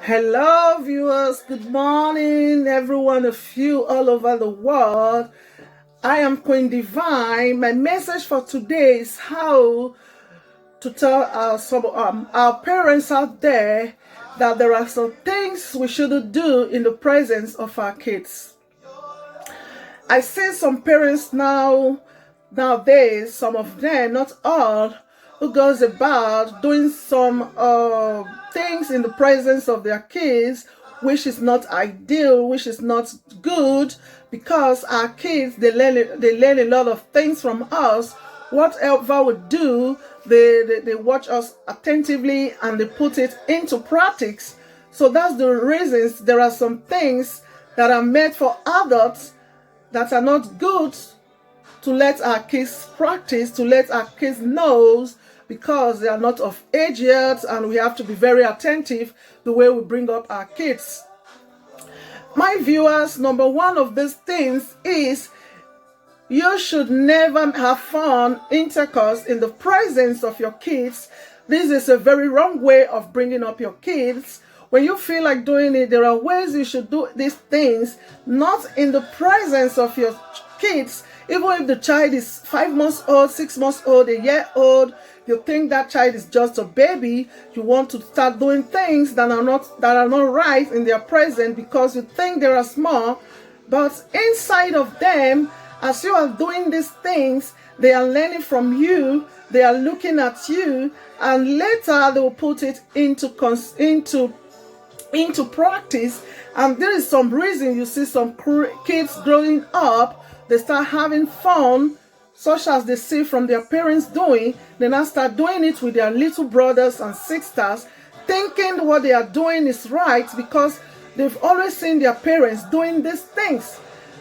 Hello, viewers. Good morning, everyone of you all over the world. I am Queen Divine. My message for today is how to tell our parents out there that there are some things we shouldn't do in the presence of our kids. I see some parents nowadays, some of them, not all, who goes about doing some things in the presence of their kids, which is not ideal, which is not good, because our kids, they learn a lot of things from us. Whatever we do, they watch us attentively and they put it into practice. So that's the reasons there are some things that are made for adults that are not good to let our kids practice, to let our kids know, because they are not of age yet, and we have to be very attentive the way we bring up our kids. My viewers, number one of these things is you should never have fun intercourse in the presence of your kids. This is a very wrong way of bringing up your kids. When you feel like doing it, there are ways you should do these things, not in the presence of your kids. Even if the child is 5 months old, 6 months old, a year old, you think that child is just a baby, you want to start doing things that are not right in their presence because you think they are small. But inside of them, as you are doing these things, they are learning from you, they are looking at you, and later they will put it into practice. And there is some reason you see some kids growing up, they start having fun, such as they see from their parents doing. They now start doing it with their little brothers and sisters, thinking what they are doing is right because they've always seen their parents doing these things.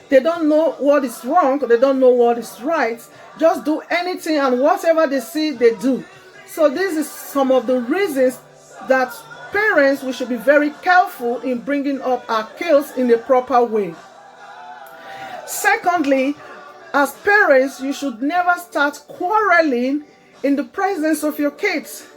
They don't know what is wrong, they don't know what is right. Just do anything, and whatever they see, they do. So this is some of the reasons that parents, we should be very careful in bringing up our kids in a proper way. Secondly, as parents, you should never start quarreling in the presence of your kids.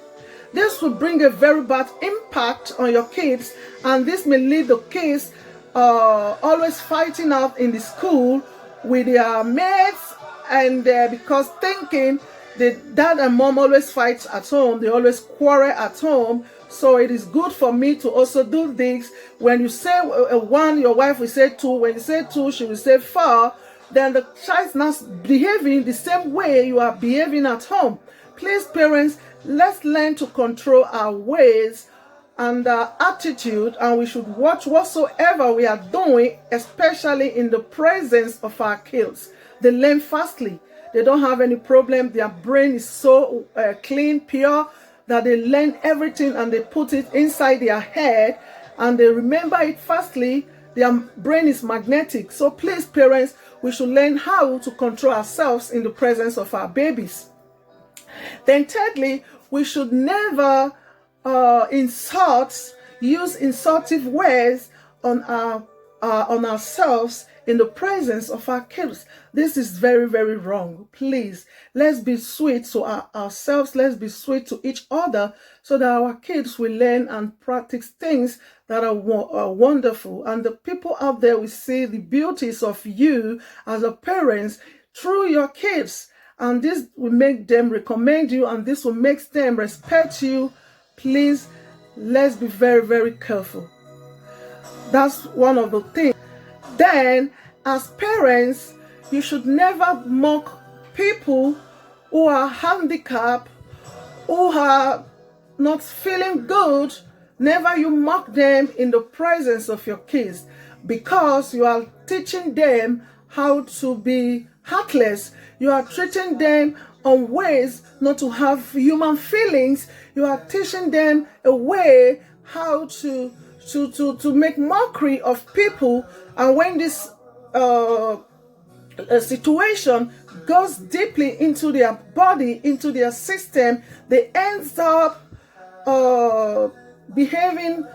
This will bring a very bad impact on your kids, and this may lead the kids always fighting out in the school with their mates, and because thinking that dad and mom always fight at home, they always quarrel at home. So it is good for me to also do this. When you say one, your wife will say two. When you say two, she will say four. Then the child is not behaving the same way you are behaving at home. Please, parents, let's learn to control our ways and our attitude, and we should watch whatsoever we are doing, especially in the presence of our kids. They learn fastly. They don't have any problem. Their brain is so clean, pure, that they learn everything and they put it inside their head and they remember it fastly. Their brain is magnetic. So please, parents, we should learn how to control ourselves in the presence of our babies. Then thirdly, we should never use insultive words on ourselves in the presence of our kids. This is very, very wrong. Please, let's be sweet to ourselves. Let's be sweet to each other so that our kids will learn and practice things that are wonderful. And the people out there will see the beauties of you as a parents through your kids. And this will make them recommend you, and this will make them respect you. Please, let's be very, very careful. That's one of the things. Then, as parents, you should never mock people who are handicapped, who are not feeling good. Never you mock them in the presence of your kids, because you are teaching them how to be heartless. You are treating them on ways not to have human feelings. You are teaching them a way how to make mockery of people. And when this situation goes deeply into their body, into their system, they end up behaving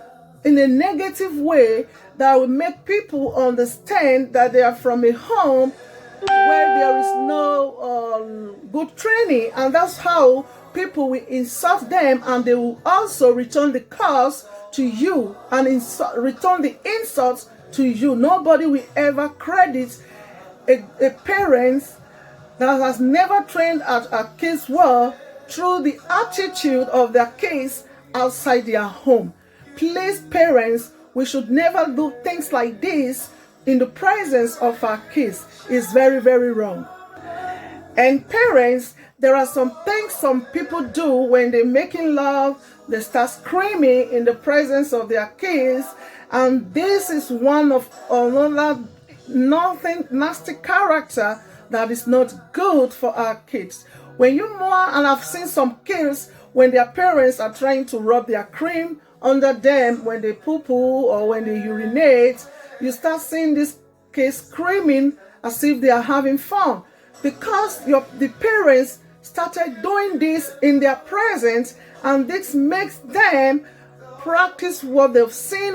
in a negative way that will make people understand that they are from a home where there is no good training, and that's how people will insult them, and they will also return the curse to you and return the insult to you. Nobody will ever credit a parent that has never trained a kids well through the attitude of their kids outside their home. Please, parents, we should never do things like this in the presence of our kids. It's very, very wrong. And parents, there are some things some people do when they're making love. They start screaming in the presence of their kids, and this is one of another nasty character that is not good for our kids. When you more, and I've seen some kids when their parents are trying to rub their cream under them when they poo-poo or when they urinate, you start seeing this kids screaming as if they are having fun, because the parents started doing this in their presence, and this makes them practice what they've seen